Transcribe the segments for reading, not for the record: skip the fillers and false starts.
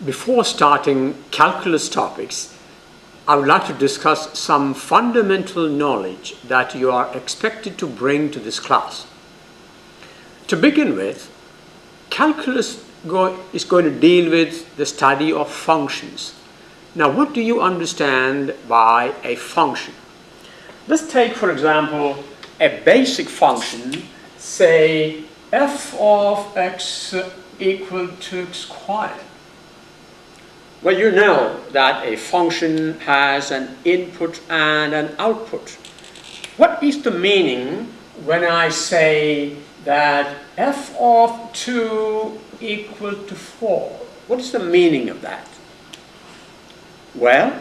Before starting calculus topics, I would like to discuss some fundamental knowledge that you are expected to bring to this class. To begin with, calculus is going to deal with the study of functions. Now, what do you understand by a function? Let's take, for example, a basic function, say f of x equal to x squared. Well, you know that a function has an input and an output. What is the meaning when I say that f of 2 equal to 4? What is the meaning of that? Well,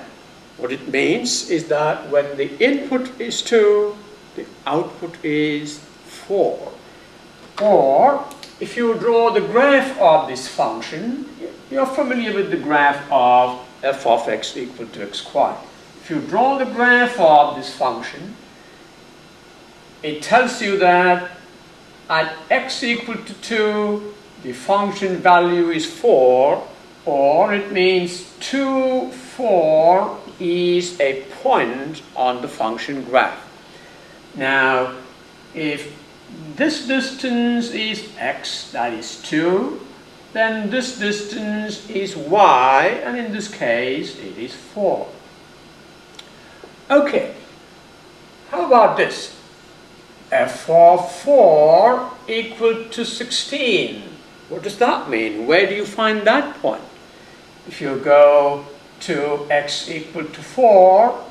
what it means is that when the input is 2, the output is 4. Or, if you draw the graph of this function, you're familiar with the graph of f of x equal to x squared. If you draw the graph of this function, it tells you that at x equal to 2, the function value is 4, or it means 2, 4 is a point on the function graph. Now, if this distance is x, that is 2, then this distance is y, and in this case it is 4. Okay, how about this? F of 4 equal to 16. What does that mean? Where do you find that point? If you go to x equal to 4,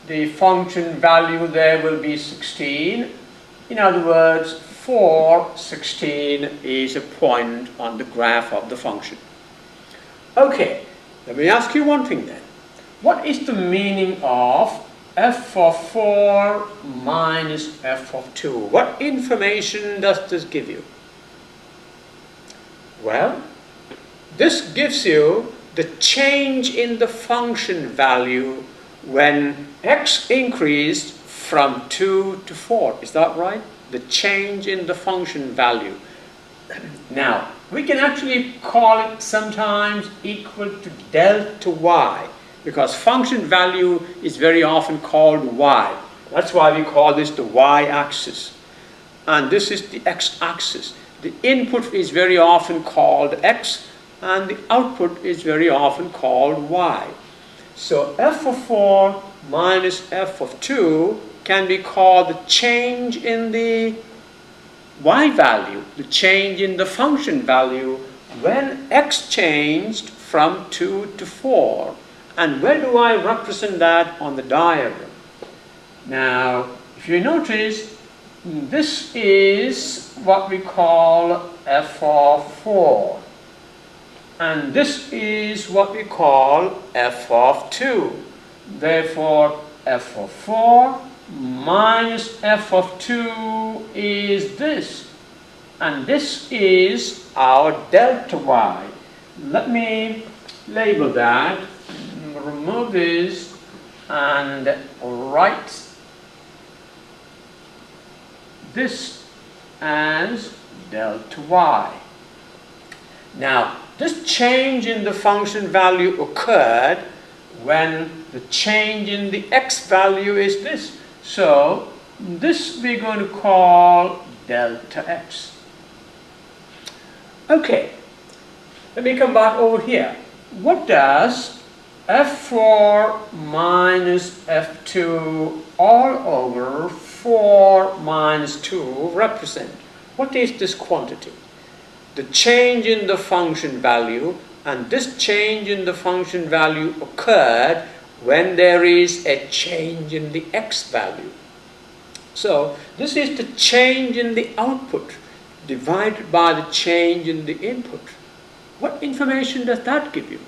the function value there will be 16. In other words, 4, 16 is a point on the graph of the function. Okay, let me ask you one thing then. What is the meaning of f of 4 minus f of 2? What information does this give you? Well, this gives you the change in the function value when x increased from 2 to 4. Is that right? The change in the function value. Now, we can actually call it sometimes equal to delta y, because function value is very often called y. That's why we call this the y-axis. And this is the x-axis. The input is very often called x, and the output is very often called y. So f of 4 minus f of 2 can be called the change in the y value, the change in the function value when x changed from 2 to 4. And where do I represent that on the diagram? Now, if you notice, this is what we call f of 4. And this is what we call f of 2. Therefore, f of 4 minus f of 2 is this. And this is our delta y. Let me label that. Remove this and write this as delta y. Now, this change in the function value occurred when the change in the x value is this. So, this we're going to call delta x. Okay, let me come back over here. What does f4 minus f2 all over 4 minus 2 represent? What is this quantity? The change in the function value, and this change in the function value occurred when there is a change in the x value. So this is the change in the output divided by the change in the input. What information does that give you?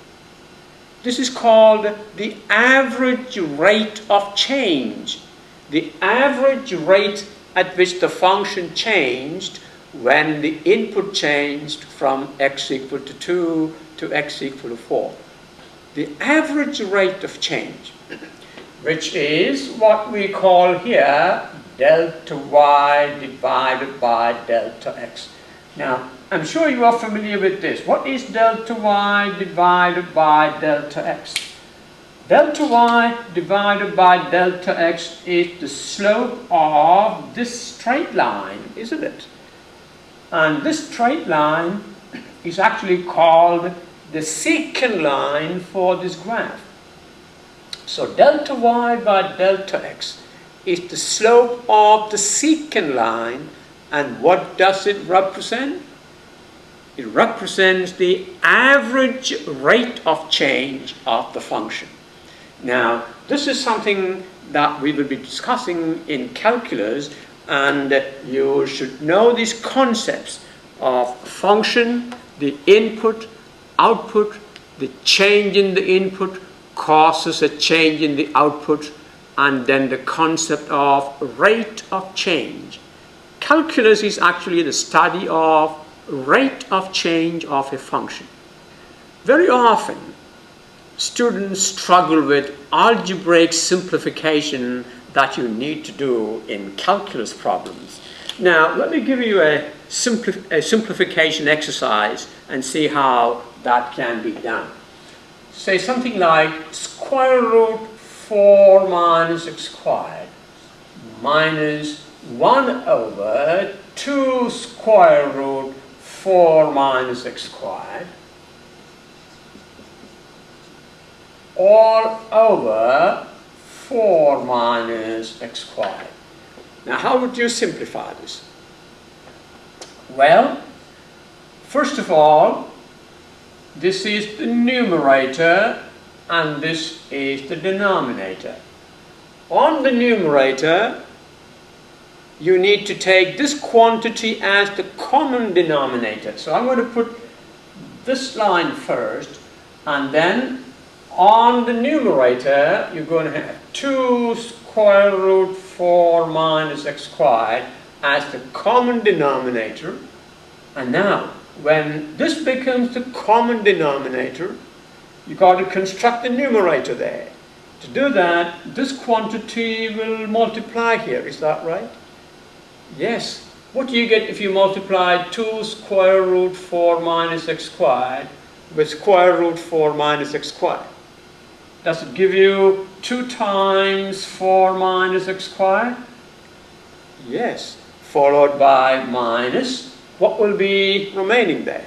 This is called the average rate of change. The average rate at which the function changed when the input changed from x equal to 2 to x equal to 4. The average rate of change, which is what we call here delta y divided by delta x. Now, I'm sure you are familiar with this. What is delta y divided by delta x? Delta y divided by delta x is the slope of this straight line, isn't it? And this straight line is actually called the secant line for this graph. So delta y by delta x is the slope of the secant line, and what does it represent? It represents the average rate of change of the function. Now, this is something that we will be discussing in calculus, and you should know these concepts of function, the input, output, the change in the input causes a change in the output, and then the concept of rate of change. Calculus is actually the study of rate of change of a function. Very often, students struggle with algebraic simplification that you need to do in calculus problems. Now, let me give you a simplification exercise and see how that can be done. Say something like square root 4 minus x squared minus 1 over 2 square root 4 minus x squared all over 4 minus x squared. Now, how would you simplify this? Well, first of all, this is the numerator and this is the denominator. On the numerator, you need to take this quantity as the common denominator. So I'm going to put this line first, and then on the numerator, you're going to have 2 square root 4 minus x squared as the common denominator. And now, when this becomes the common denominator, you've got to construct the numerator there. To do that, this quantity will multiply here. Is that right? Yes. What do you get if you multiply 2 square root 4 minus x squared with square root 4 minus x squared? Does it give you 2 times 4 minus x squared? Yes. Followed by minus. What will be remaining there?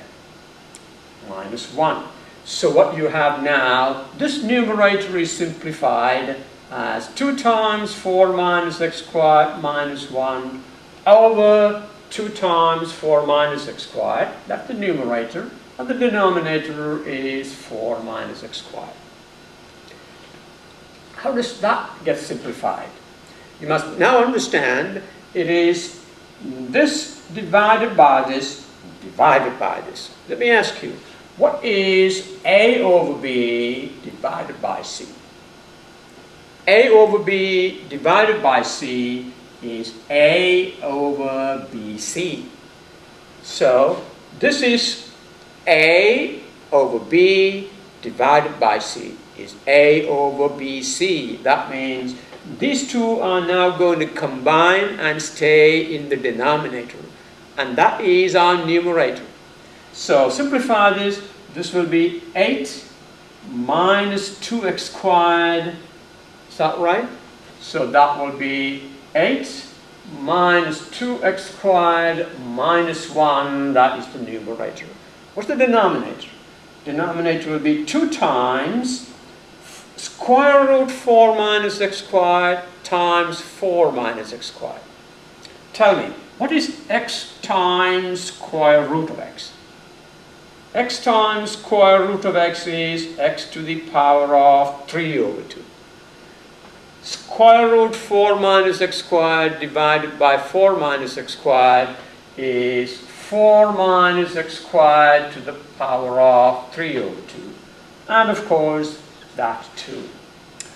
Minus 1. So what you have now, this numerator is simplified as 2 times 4 minus x squared minus 1 over 2 times 4 minus x squared. That's the numerator. And the denominator is 4 minus x squared. How does that get simplified? You must now understand it is this divided by this divided by this. Let me ask you, what is A over B divided by C? A over B divided by C is A over BC. So this is A over B divided by C is A over BC. That means these two are now going to combine and stay in the denominator, and that is our numerator. So simplify this. This will be 8 minus 2x squared. Is that right? So that will be 8 minus 2x squared minus 1. That is the numerator. What's the denominator? Denominator will be 2 times square root 4 minus x squared times 4 minus x squared. Tell me, what is x times square root of x? X times square root of x is x to the power of 3 over 2. Square root 4 minus x squared divided by 4 minus x squared is 4 minus x squared to the power of 3 over 2. And of course, that too.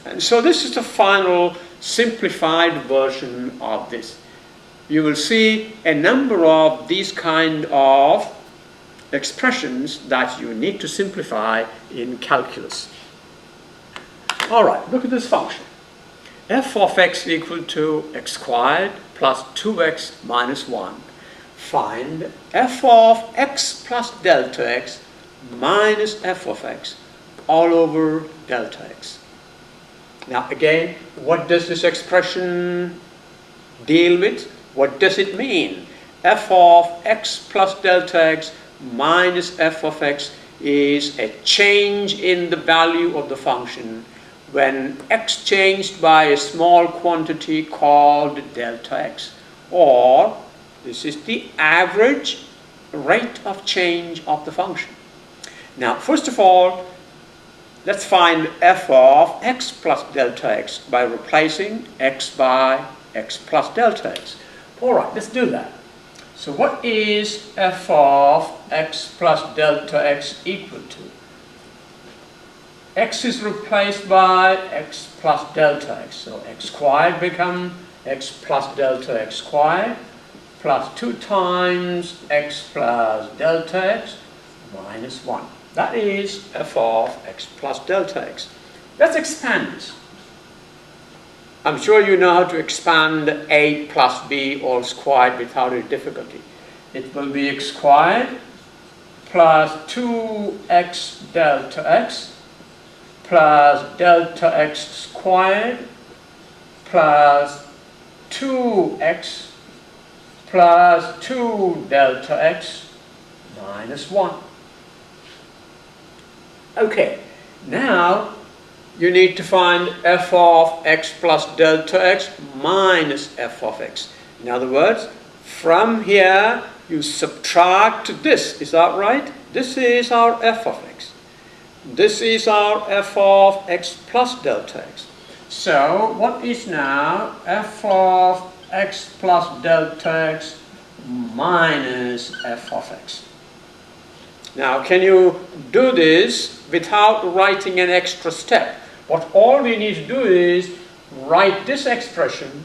And so this is the final simplified version of this. You will see a number of these kind of expressions that you need to simplify in calculus. Alright, look at this function. F of x equal to x squared plus 2x minus 1. find f of x plus delta x minus f of x all over delta x. Now again, what does this expression deal with? What does it mean? F of x plus delta x minus f of x is a change in the value of the function when x changed by a small quantity called delta x, or this is the average rate of change of the function. Now first of all, let's find f of x plus delta x by replacing x by x plus delta x. Alright, let's do that. So what is f of x plus delta x equal to? X is replaced by x plus delta x. So x squared becomes x plus delta x squared plus 2 times x plus delta x minus 1. That is f of x plus delta x. Let's expand this. I'm sure you know how to expand a plus b all squared without any difficulty. It will be x squared plus 2x delta x plus delta x squared plus 2x plus 2 delta x minus 1. Okay, now you need to find f of x plus delta x minus f of x. In other words, from here you subtract this. Is that right? This is our f of x. This is our f of x plus delta x. So what is now f of x plus delta x minus f of x? Now can you do this without writing an extra step? What all we need to do is write this expression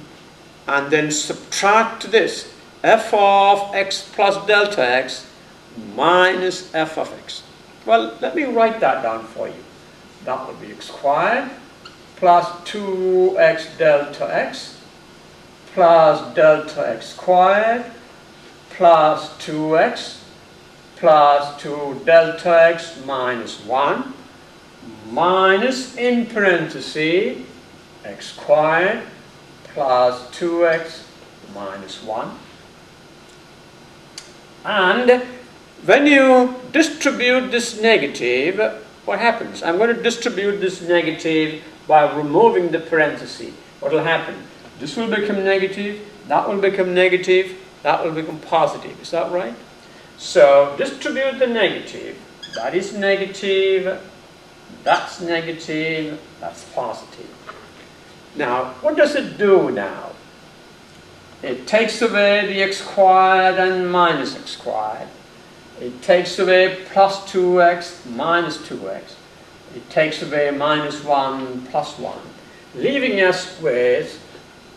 and then subtract this, f of x plus delta x minus f of x. Well, let me write that down for you. That would be x squared plus 2x delta x plus delta x squared plus 2x plus 2 delta x minus 1 minus, in parentheses, x squared plus 2x minus 1. And when you distribute this negative, what happens? I'm going to distribute this negative by removing the parenthesis. What will happen? This will become negative, that will become negative, that will become positive. Is that right? So distribute the negative. That is negative, that's negative, that's positive. Now, what does it do now? It takes away the x squared and minus x squared. It takes away plus 2x minus 2x. It takes away minus 1 plus 1, leaving us with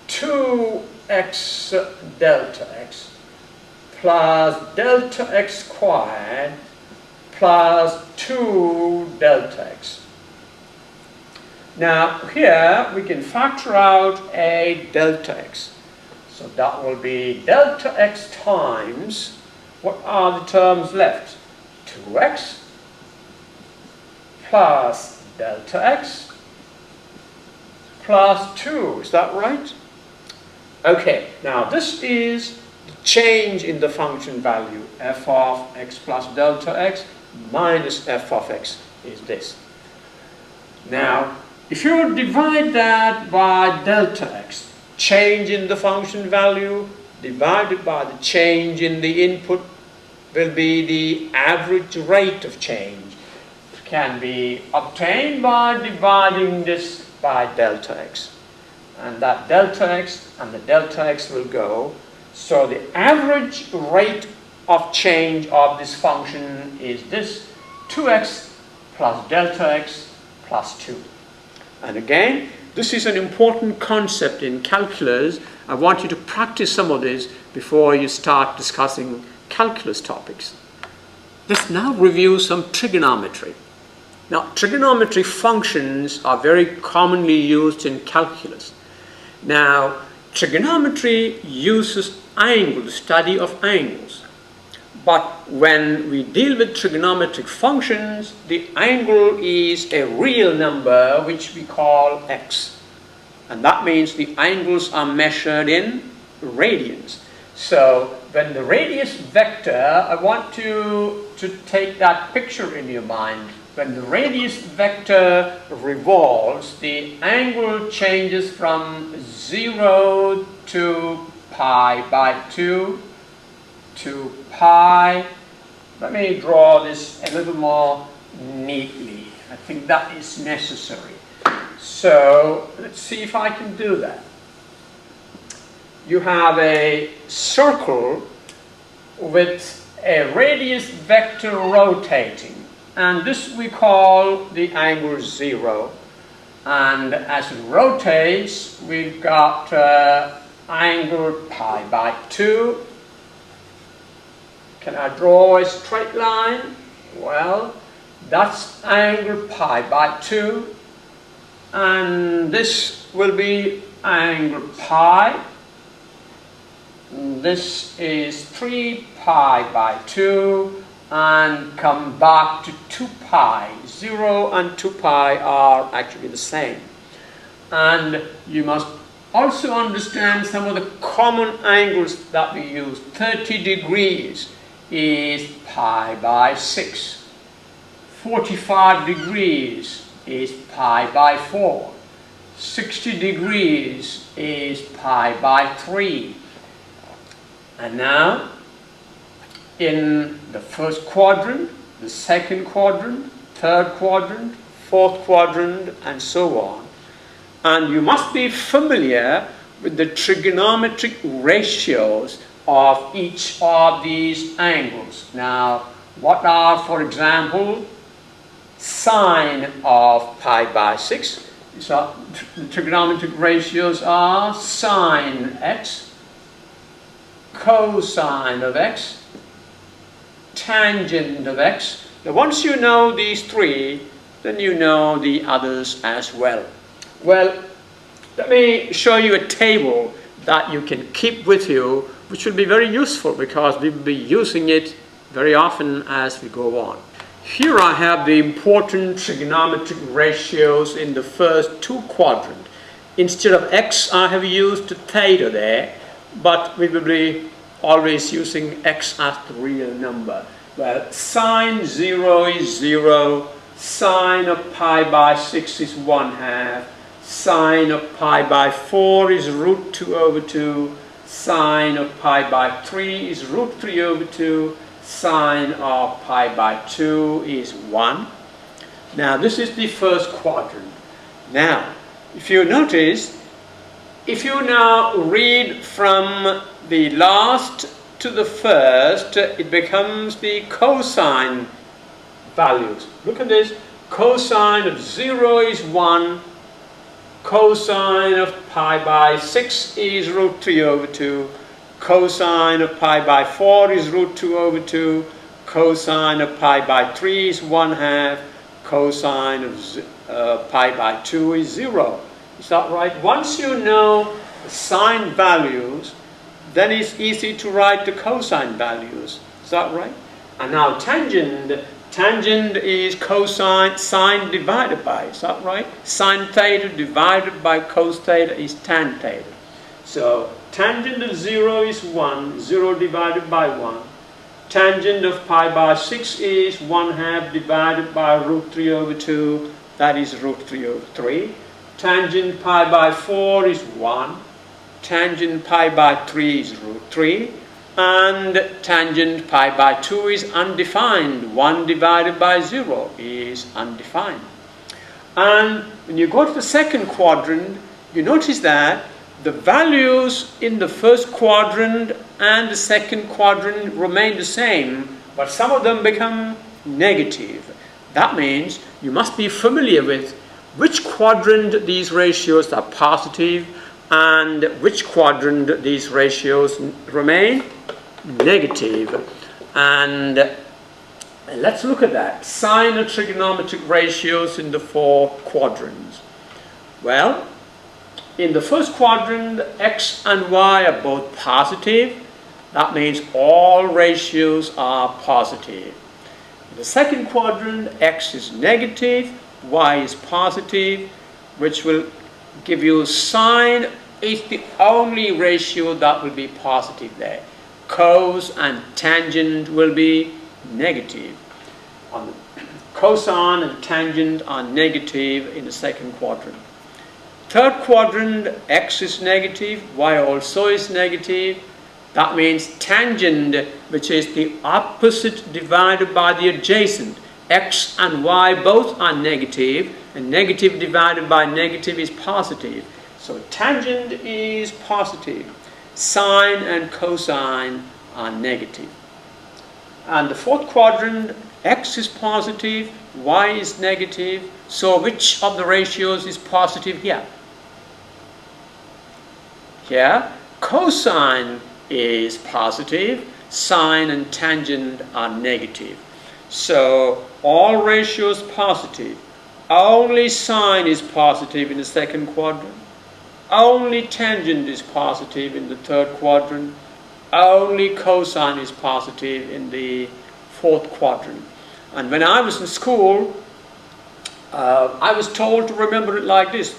2x delta x plus delta x squared plus 2 delta x. Now here we can factor out a delta x. So that will be delta x times, what are the terms left? 2x plus delta x plus 2. Is that right? Okay, now this is the change in the function value. F of x plus delta x minus f of x is this. Now, if you divide that by delta x, change in the function value divided by the change in the input will be the average rate of change. It can be obtained by dividing this by delta x. And that delta x and the delta x will go. So the average rate of change of this function is this 2x plus delta x plus 2. And again, this is an important concept in calculus. I want you to practice some of this before you start discussing calculus topics. Let's now review some trigonometry. Now, trigonometry functions are very commonly used in calculus. Now, trigonometry uses angle, the study of angles. But when we deal with trigonometric functions, the angle is a real number which we call x. And that means the angles are measured in radians. So when the radius vector, I want you to take that picture in your mind. When the radius vector revolves, the angle changes from 0 to pi by 2 to pi. Let me draw this a little more neatly. I think that is necessary. So let's see if I can do that. You have a circle with a radius vector rotating, and this we call the angle 0. And as it rotates, we've got angle pi by 2. Can I draw a straight line? Well, that's angle pi by 2. And this will be angle pi. This is 3 pi by 2, and come back to 2 pi. 0 and 2 pi are actually the same. And you must also understand some of the common angles that we use. 30 degrees is pi by 6. 45 degrees is pi by 4. 60 degrees is pi by 3. And now, in the first quadrant, the second quadrant, third quadrant, fourth quadrant, and so on. And you must be familiar with the trigonometric ratios of each of these angles. Now, what are, for example, sine of pi by 6? So the trigonometric ratios are sine x, cosine of x, tangent of x. Now once you know these three, then you know the others as well. Well, let me show you a table that you can keep with you, which will be very useful because we will be using it very often as we go on. Here I have the important trigonometric ratios in the first two quadrants. Instead of x, I have used theta there, but we will be always using x as the real number. Well, sine 0 is 0, sine of pi by 6 is 1/2, sine of pi by 4 is root 2 over 2, sine of pi by 3 is root 3 over 2, sine of pi by 2 is 1. Now this is the first quadrant. Now, if you notice, if you now read from the last to the first, it becomes the cosine values. Look at this. Cosine of 0 is 1. Cosine of pi by 6 is root 3 over 2. Cosine of pi by 4 is root 2 over 2. Cosine of pi by 3 is 1/2. Cosine of pi by 2 is 0. Is that right? Once you know the sine values, then it's easy to write the cosine values. Is that right? And now tangent. Tangent is cosine, sine divided by. Is that right? Sine theta divided by cos theta is tan theta. So tangent of 0 is 1. 0 divided by 1. Tangent of pi by 6 is 1/2 divided by root 3 over 2. That is root 3 over 3. Tangent pi by 4 is 1. Tangent pi by 3 is root 3. And tangent pi by 2 is undefined. 1 divided by 0 is undefined. And when you go to the second quadrant, you notice that the values in the first quadrant and the second quadrant remain the same, but some of them become negative. That means you must be familiar with which quadrant these ratios are positive and which quadrant these ratios remain negative. And let's look at that. Sine of trigonometric ratios in the four quadrants. Well, in the first quadrant, x and y are both positive. That means all ratios are positive. In the second quadrant, x is negative, y is positive, which will give you sine is the only ratio that will be positive there. Cos and tangent will be negative. Cosine and tangent are negative in the second quadrant. Third quadrant, x is negative, y also is negative. That means tangent, which is the opposite divided by the adjacent. X and y both are negative, and negative divided by negative is positive. So tangent is positive. Sine and cosine are negative. And the fourth quadrant, x is positive, y is negative. So which of the ratios is positive here? Here, cosine is positive, sine and tangent are negative. So all ratios positive. Only sine is positive in the second quadrant. Only tangent is positive in the third quadrant. Only cosine is positive in the fourth quadrant. And when I was in school, I was told to remember it like this: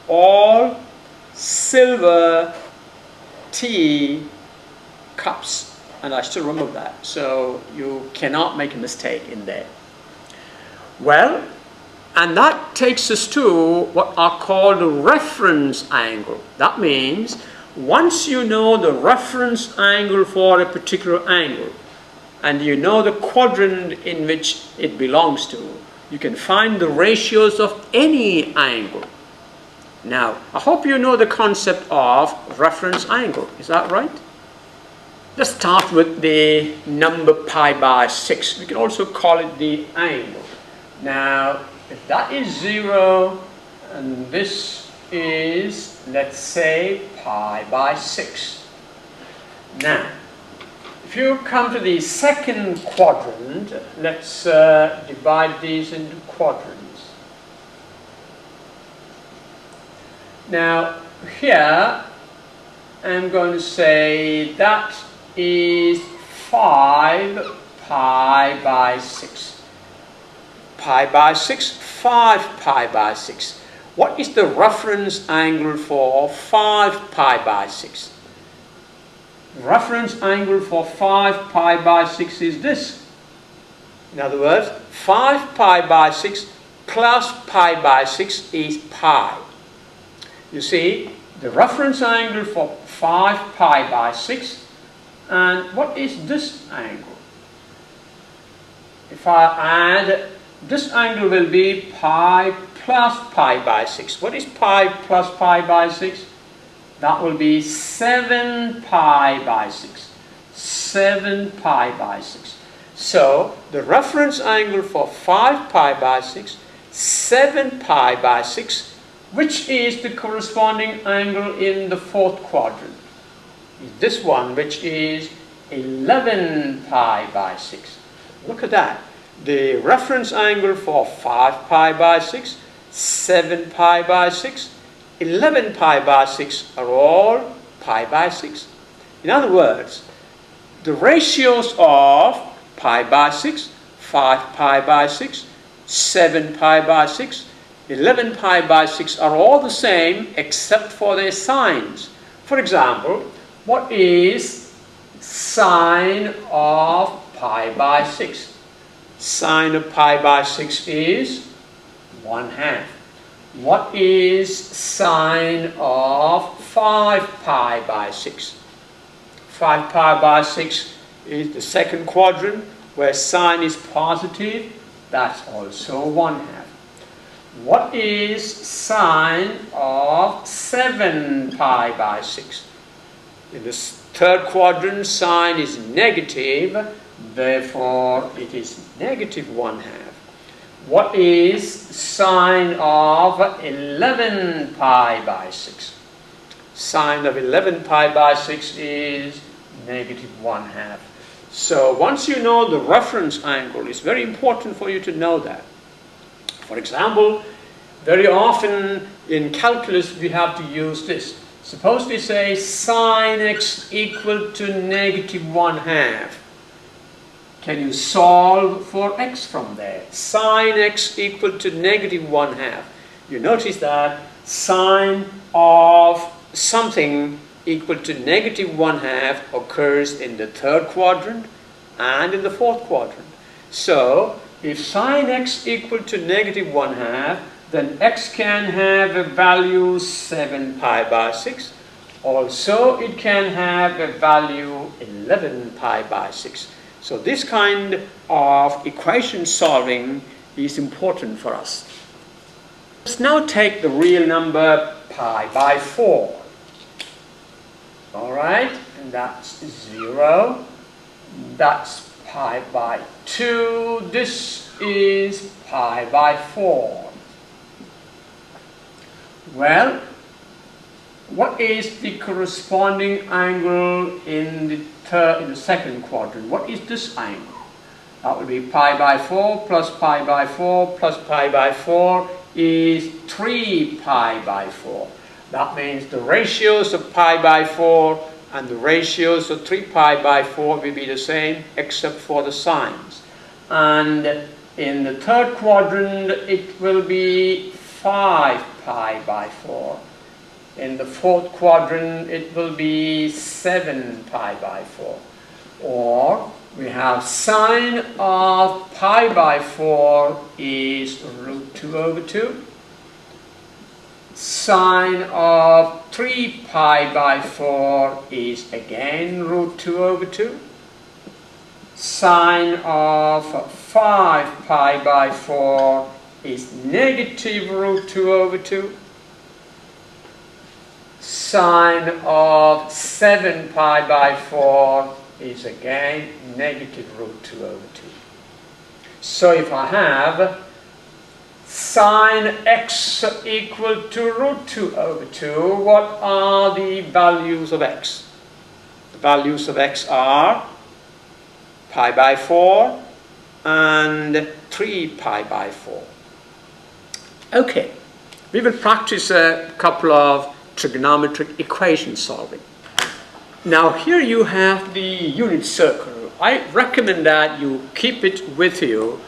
all silver tea cups. And I still remember that. So you cannot make a mistake in there. Well, and that takes us to what are called the reference angle. That means once you know the reference angle for a particular angle, and you know the quadrant in which it belongs to, you can find the ratios of any angle. Now, I hope you know the concept of reference angle. Is that right? Let's start with the number pi by 6. We can also call it the angle. Now, if that is 0, and this is, let's say, pi by 6. Now, if you come to the second quadrant, let's divide these into quadrants. Now, here, I'm going to say that is 5 pi by 6. Pi by 6, 5 pi by 6. What is the reference angle for 5 pi by 6? Reference angle for 5 pi by 6 is this. In other words, 5 pi by 6 plus pi by 6 is pi. You see, the reference angle for 5 pi by 6, and what is this angle? If I add, this angle will be pi plus pi by 6. What is pi plus pi by 6? That will be 7 pi by 6. 7 pi by 6. So, the reference angle for 5 pi by 6, 7 pi by 6, which is the corresponding angle in the fourth quadrant? Is this one, which is 11 pi by 6. Look at that. The reference angle for 5 pi by 6, 7 pi by 6, 11 pi by 6 are all pi by 6. In other words, the ratios of pi by 6, 5 pi by 6, 7 pi by 6, 11 pi by 6 are all the same except for their signs. For example, what is sine of pi by 6? Sine of pi by 6 is 1/2. What is sine of 5 pi by 6? 5 pi by 6 is the second quadrant where sine is positive. That's also 1/2. What is sine of 7 pi by 6? In the third quadrant, sine is negative, therefore it is negative 1/2. What is sine of 11 pi by 6? Sine of 11 pi by 6 is negative 1/2. So once you know the reference angle, it's very important for you to know that. For example, Very often in calculus we have to use this. Suppose we say sine x equal to -1/2. Can you solve for x from there? Sine x equal to -1/2. You notice that sine of something equal to -1/2 occurs in the third quadrant and in the fourth quadrant. So if sine x equal to -1/2, then x can have a value 7 pi by 6. Also, it can have a value 11 pi by 6. So this kind of equation solving is important for us. Let's now take the real number pi by 4. Alright, and that's 0. That's pi by 2. This is pi by 4. Well, what is the corresponding angle in the second quadrant? What is this angle? That would be pi by 4 plus pi by 4 plus pi by 4 is 3 pi by 4. That means the ratios of pi by 4 and the ratios of 3 pi by 4 will be the same except for the signs. And in the third quadrant it will be 5 pi by 4. In the fourth quadrant it will be 7 pi by 4. Or we have sine of pi by 4 is root 2 over 2. Sine of 3 pi by 4 is again root 2 over 2. Sine of 5 pi by 4 is negative root 2 over 2. Sine of 7 pi by 4 is again negative root 2 over 2. So if I have sine x equal to root 2 over 2, what are the values of x? The values of x are pi by 4 and 3 pi by 4. Okay, we will practice a couple of trigonometric equation solving. Now here you have the unit circle. I recommend that you keep it with you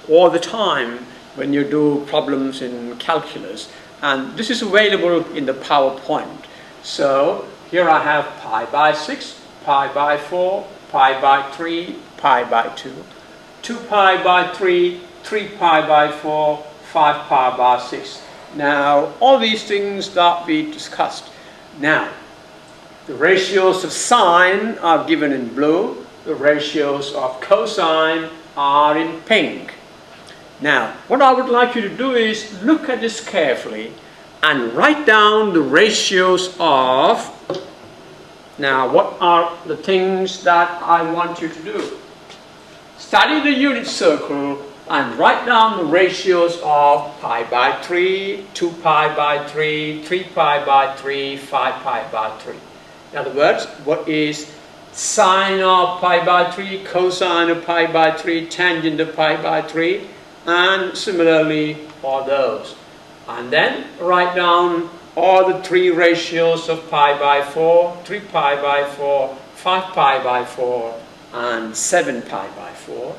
all the time when you do problems in calculus, and this is available in the PowerPoint. So here I have pi by 6, pi by 4, pi by 3, pi by 2, 2 pi by 3, 3 pi by 4, 5 pi by 6. Now all these things that we discussed. Now the ratios of sine are given in blue, the ratios of cosine are in pink. Now, what I would like you to do is look at this carefully and write down the ratios of. Now, what are the things that I want you to do? Study the unit circle and write down the ratios of pi by 3, 2 pi by 3, 3 pi by 3, 5 pi by 3. In other words, what is sine of pi by 3, cosine of pi by 3, tangent of pi by 3, and similarly for those. And then write down all the three ratios of pi by 4, 3 pi by 4, 5 pi by 4, and 7 pi by 4.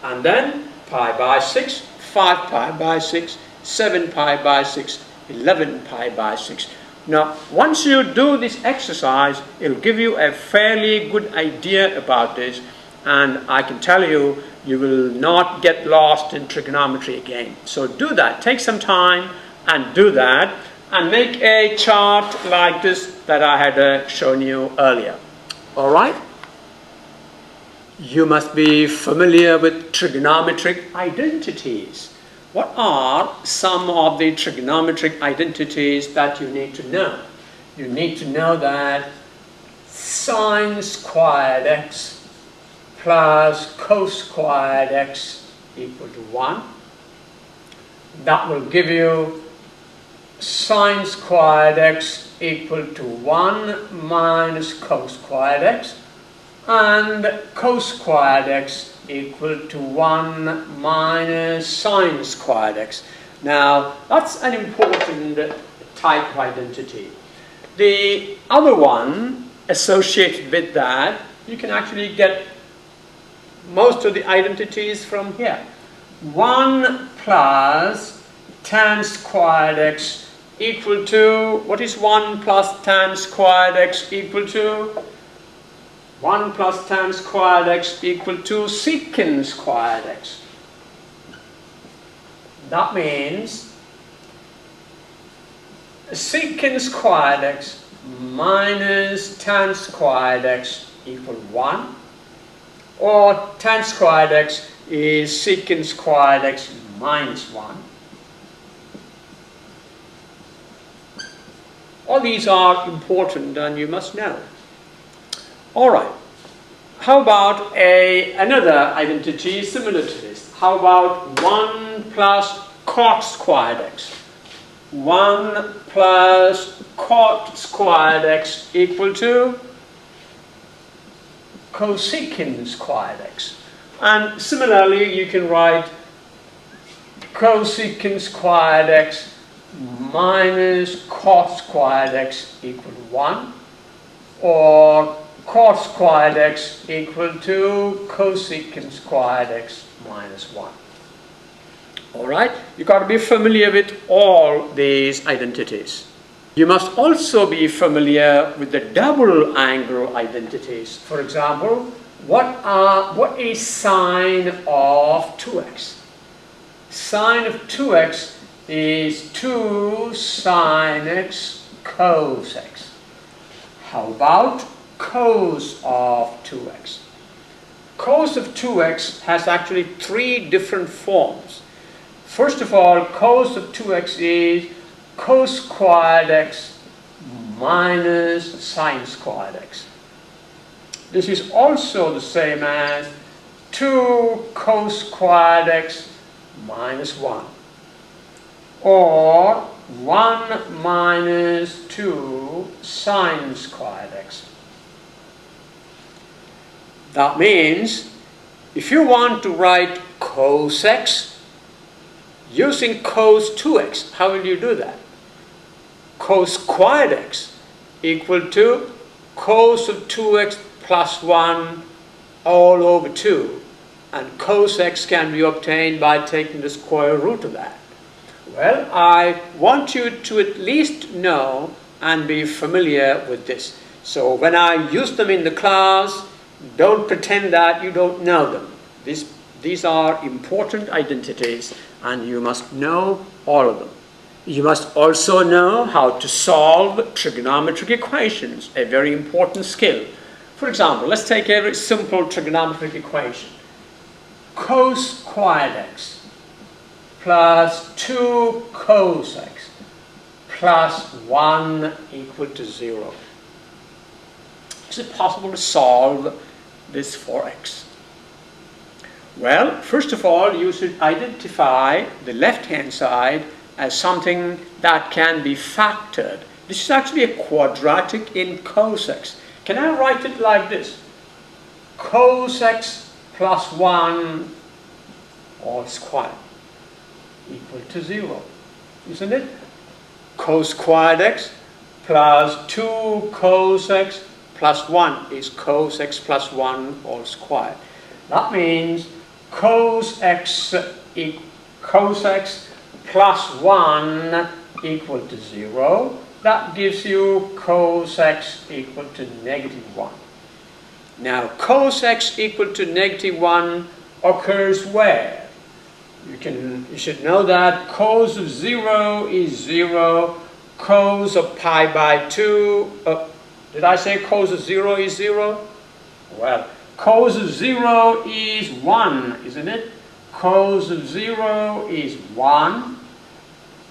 And then pi by 6, 5 pi by 6, 7 pi by 6, 11 pi by 6. Now, once you do this exercise, it'll give you a fairly good idea about this, and I can tell you, you will not get lost in trigonometry again. So do that. Take some time and do that, and make a chart like this that I had shown you earlier. All right? You must be familiar with trigonometric identities. What are some of the trigonometric identities that you need to know? You need to know that sine squared x plus cos squared x equal to 1. That will give you sine squared x equal to 1 minus cos squared x, and cos squared x equal to 1 minus sine squared x. Now, that's an important type of identity. The other one associated with that, you can actually get most of the identities from here. 1 plus tan squared x equal to, what is 1 plus tan squared x equal to? 1 plus tan squared x equal to secant squared x. That means secant squared x minus tan squared x equal 1, or tan squared x is secant squared x minus 1. All these are important and you must know. Alright, how about another identity similar to this? How about 1 plus cot squared x? 1 plus cot squared x equal to cosecant squared x. And similarly, you can write cosecant squared x minus cot squared x equal to 1, or cot squared x equal to cosecant squared x minus 1. Alright, you've got to be familiar with all these identities. You must also be familiar with the double angle identities. For example, what is sine of 2x? Sine of 2x is 2 sine x cos x. How about cos of 2x? Cos of 2x has actually 3 different forms. First of all, cos of 2x is cos squared x minus sine squared x. This is also the same as 2 cos squared x minus 1, or 1 minus 2 sine squared x. That means if you want to write cos x using cos 2x, how will you do that? Cos squared x equal to cos of 2x plus 1 all over 2. And cos x can be obtained by taking the square root of that. Well, I want you to at least know and be familiar with this. So when I use them in the class, don't pretend that you don't know them. These are important identities and you must know all of them. You must also know how to solve trigonometric equations, a very important skill. For example, let's take a very simple trigonometric equation. Cos squared x plus 2 cos x plus 1 equal to 0. Is it possible to solve this for x? Well, first of all, you should identify the left-hand side as something that can be factored. This is actually a quadratic in cos x. Can I write it like this? Cos x plus 1 all squared equal to 0, isn't it? Cos squared x plus 2 cos x plus 1 is cos x plus 1 all squared. That means cos x plus 1 equal to 0. That gives you cos x equal to negative 1. Now, cos x equal to negative 1 occurs where? You should know that cos of 0 is 0, cos of pi by 2, did I say cos of 0 is 0? Well, cos of 0 is 1, isn't it? Cos of 0 is 1.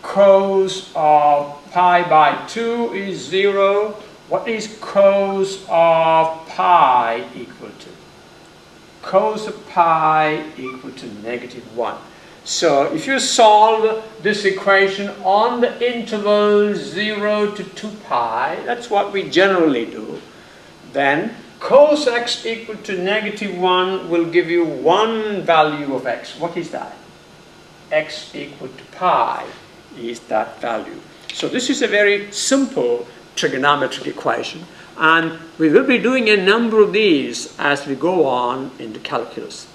Cos of pi by 2 is 0. What is cos of pi equal to? Cos of pi equal to negative 1. So if you solve this equation on the interval 0 to 2 pi, that's what we generally do, then cos x equal to negative 1 will give you one value of x. What is that? x equal to pi is that value. So this is a very simple trigonometric equation, and we will be doing a number of these as we go on in the calculus.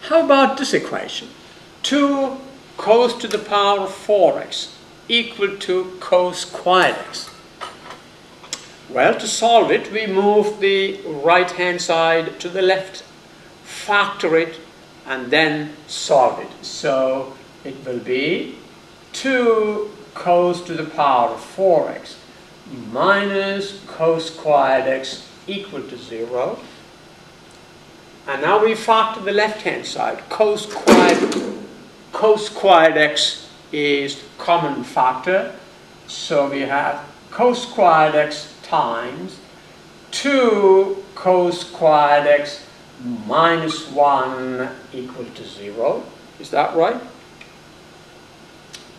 How about this equation? 2 cos to the power of 4x equal to cos squared x. Well, to solve it, we move the right hand side to the left, factor it, and then solve it. So it will be 2 cos to the power of 4x minus cos squared x equal to 0. And now we factor the left hand side. Cos squared x is common factor. So we have cos squared x times 2 cos squared x minus 1 equal to 0. Is that right?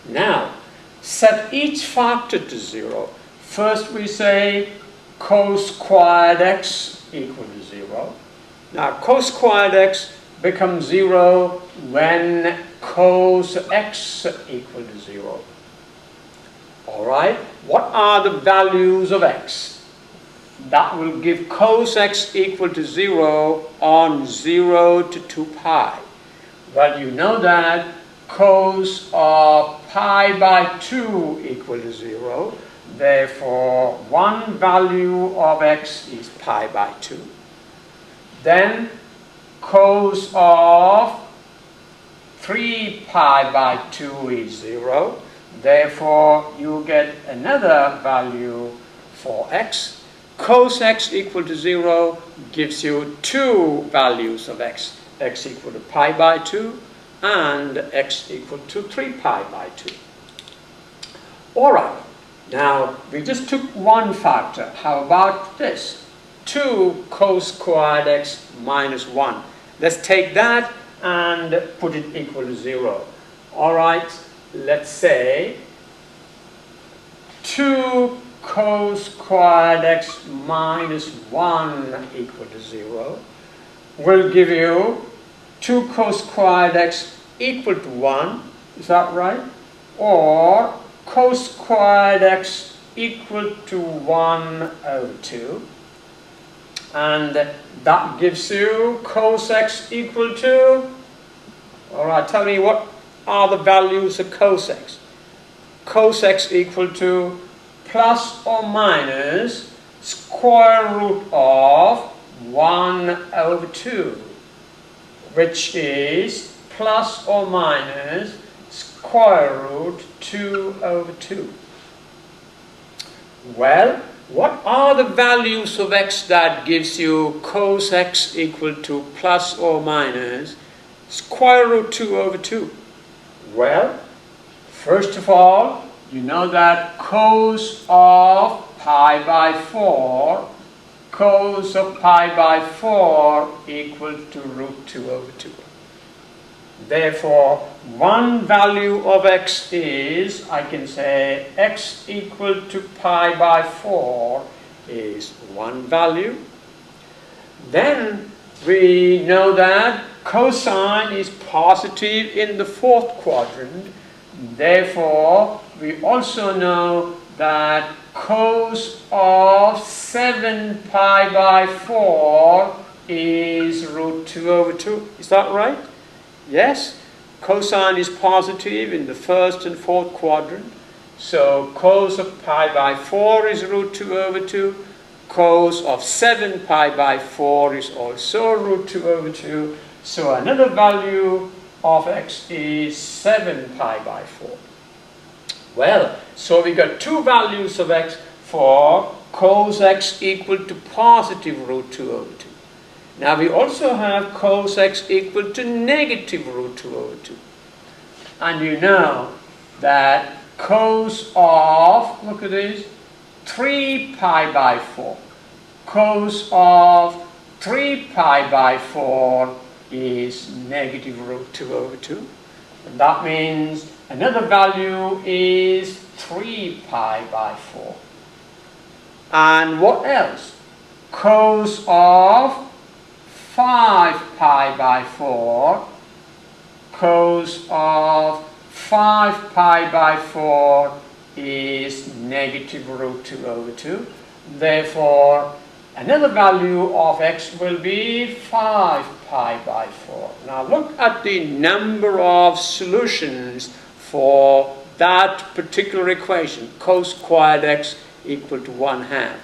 Now, set each factor to 0. First we say cos squared x equal to 0. Now, cos squared x becomes 0 when cos x equal to 0. Alright, what are the values of x? That will give cos x equal to 0 on 0 to 2 pi. Well, you know that cos of pi by 2 equal to 0. Therefore, one value of x is pi by 2. Then cos of 3 pi by 2 is 0. Therefore, you get another value for x. Cos x equal to 0 gives you 2 values of x. X equal to pi by 2 and x equal to 3 pi by 2. Alright, now we just took one factor. How about this? 2 cos squared x minus 1. Let's take that and put it equal to 0. Alright, let's say 2 cos squared x minus 1 equal to 0 will give you 2 cos squared x equal to 1. Is that right? Or cos squared x equal to 1 over 2. And that gives you cos x equal to, alright, tell me what are the values of cos x. Cos x equal to plus or minus square root of 1 over 2, which is plus or minus square root 2 over 2. Well, what are the values of x that gives you cos x equal to plus or minus square root 2 over 2? Well, first of all, you know that cos of pi by 4, cos of pi by 4 equal to root 2 over 2. Therefore, one value of x is, I can say, x equal to pi by 4 is one value. Then we know that cosine is positive in the fourth quadrant. Therefore, we also know that cos of 7 pi by 4 is root 2 over 2. Is that right? Yes, cosine is positive in the first and fourth quadrant. So cos of pi by 4 is root 2 over 2. Cos of 7 pi by 4 is also root 2 over 2. So another value of x is 7 pi by 4. Well, so we got two values of x for cos x equal to positive root 2 over 2. Now we also have cos x equal to negative root 2 over 2. And you know that cos of, look at this, 3 pi by 4. Cos of 3 pi by 4 is negative root 2 over 2. And that means another value is 3 pi by 4. And what else? Cos of 5 pi by 4, cos of 5 pi by 4 is negative root 2 over 2. Therefore, another value of x will be 5 pi by 4. Now look at the number of solutions for that particular equation, cos squared x equal to 1/2.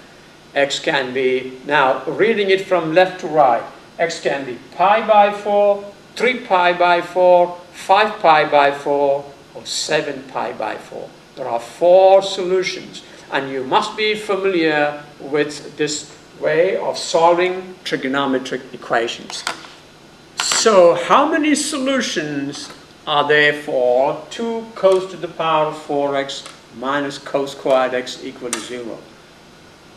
X can be, now reading it from left to right, x can be pi by 4, 3 pi by 4, 5 pi by 4, or 7 pi by 4. There are 4 solutions, and you must be familiar with this way of solving trigonometric equations. So how many solutions are there for 2 cos to the power of 4x minus cos squared x equal to 0?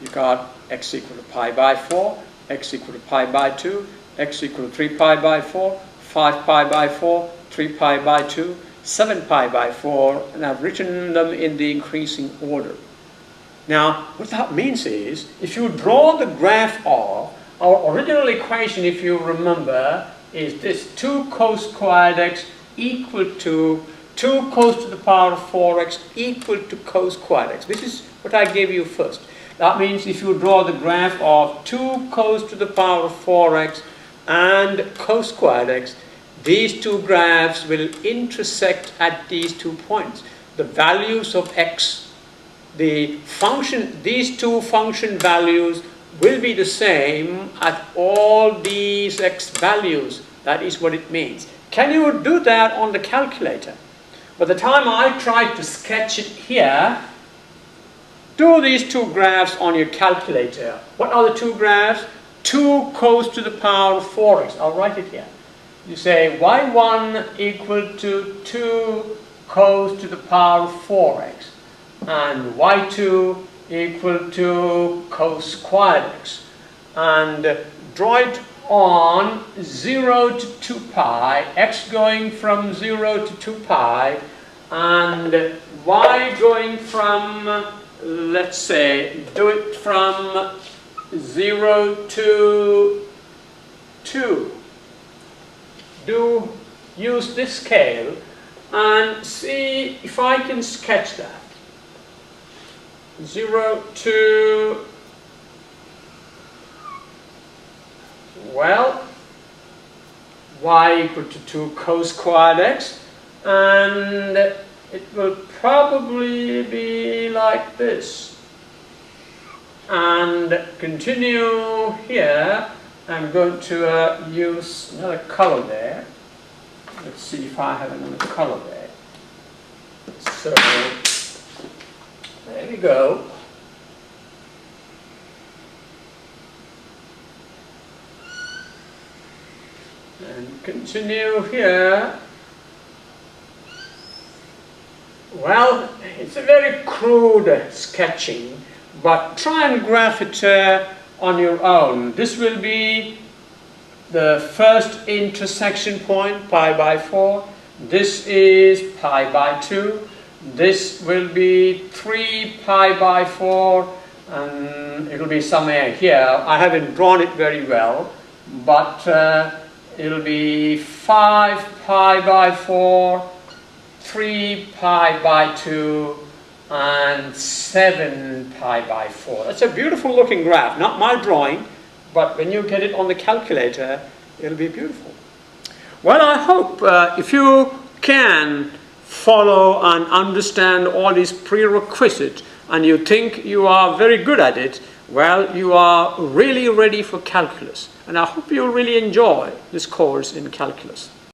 You got x equal to pi by 4, x equal to pi by 2, x equal to 3 pi by 4, 5 pi by 4, 3 pi by 2, 7 pi by 4, and I've written them in the increasing order. Now, what that means is, if you draw the graph of our original equation, if you remember, is this 2 cos squared x equal to 2 cos to the power of 4x equal to cos squared x. This is what I gave you first. That means if you draw the graph of 2 cos to the power of 4x and cos squared x, these two graphs will intersect at these 2 points. The values of x, the function, these two function values will be the same at all these x values. That is what it means. Can you do that on the calculator? By the time I try to sketch it here, do these two graphs on your calculator. What are the two graphs? 2 cos to the power of 4x. I'll write it here. You say y1 equal to 2 cos to the power of 4x and y2 equal to cos squared x, and draw it on 0 to 2 pi, x going from 0 to 2 pi, and y going from, let's say, do it from 0 to 2. Do use this scale and see if I can sketch that. 0 to, well, y equal to 2 cos squared x, and it will probably be like this. And continue here. I'm going to use another color there. Let's see if I have another color there. So, there we go. And continue here. Well, it's a very crude sketching, but try and graph it on your own. This will be the first intersection point, pi by 4. This is pi by 2. This will be 3 pi by 4, and it'll be somewhere here. I haven't drawn it very well, but it'll be 5 pi by 4, 3 pi by 2, and 7 pi by 4. That's a beautiful looking graph. Not my drawing, but when you get it on the calculator, it'll be beautiful. Well, I hope if you can follow and understand all these prerequisites and you think you are very good at it, well, you are really ready for calculus. And I hope you'll really enjoy this course in calculus.